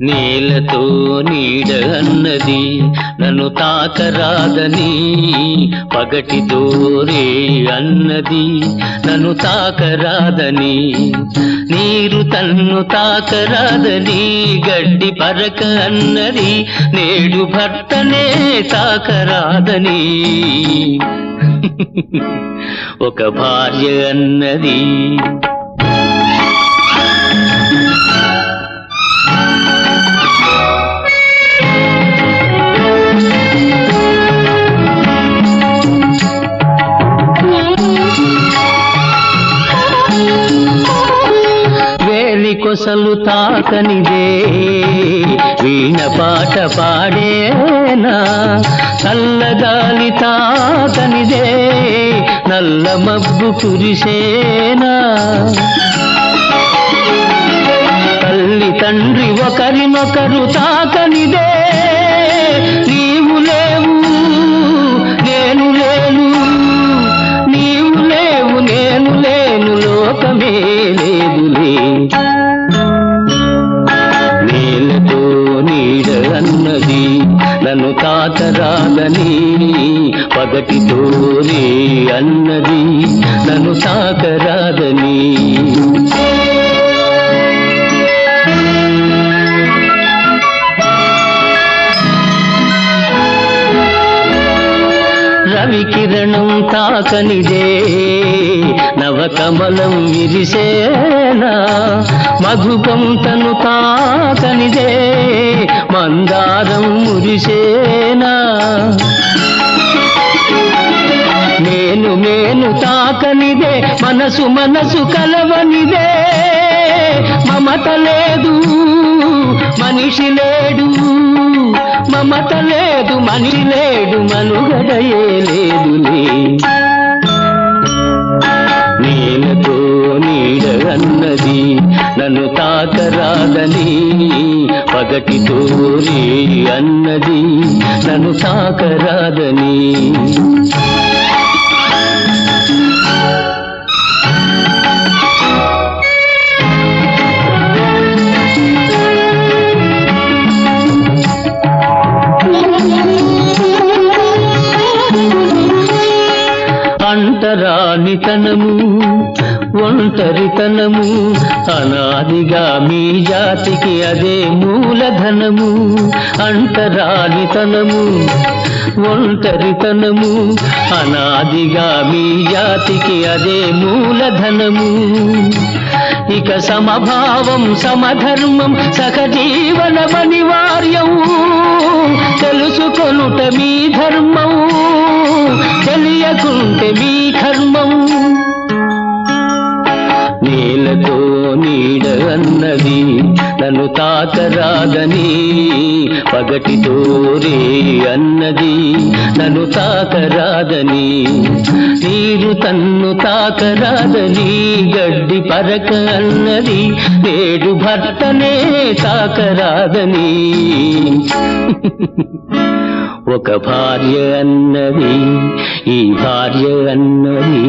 నేలతో నీడ అన్నది నన్ను తాకరాదని, పగటితో రే అన్నది నన్ను తాకరాదని, నీరు తన్ను తాకరాదని గడ్డి పరక అన్నది, నేడు భర్తనే తాకరాదని ఒక భార్య అన్నది. కొసలు తాకనిదే వీణ పాట పాడేనా, చల్లగాలి తాకనిదే నల్ల మబ్బు కురిసేనా, తల్లి తండ్రి ఒకరినొకరు తాకనిదే నీవు లేవు నేను లేను, నీవు లేవు నేను లేను లోకమే లేదులే. నేలతో నీడ అన్నది నన్ను తాకరాదని, పగటితో రే అన్నది నన్ను తాకరాదని. రవికిరణం తాకనిదే నవకమలం విరిసేనా, మధుపంతను తాకనిదే మందారం మురిసేనా, నేను నేను తాకనిదే మనసు మనసు కలవనిదే, మమత లేదు మనిషి లేడు, మమత లేదు మనిషి లేడు మనుగడయే లేదులే. నేలతో నీడ అన్నది నన్ను తాకరాదని, పగటితో రే అన్నది నన్ను తాకరాదని. అంటరానితనము ఒంటరితనము అనాదిగా మీ జాతికి అదే మూలధనము, అంటరానితనము ఒంటరితనము అనాదిగా మీ జాతికి అదే మూలధనము. ఇక సమభావం సమధర్మం సహజీవనం అనివార్యం, తెలుసుకొనుట మీ ధర్మం తెలియకుంటే మీ కర్మం. నేలతో నీడ అన్నది నన్ను తాకరాదని, పగటితో రే అన్నది నన్ను తాకరాదని, నీరు తన్ను తాకరాదని గడ్డి పరక అన్నది, నేడు భర్తనే తాకరాదని ఒక భార్య అన్నది, ఈ భార్య అన్నది.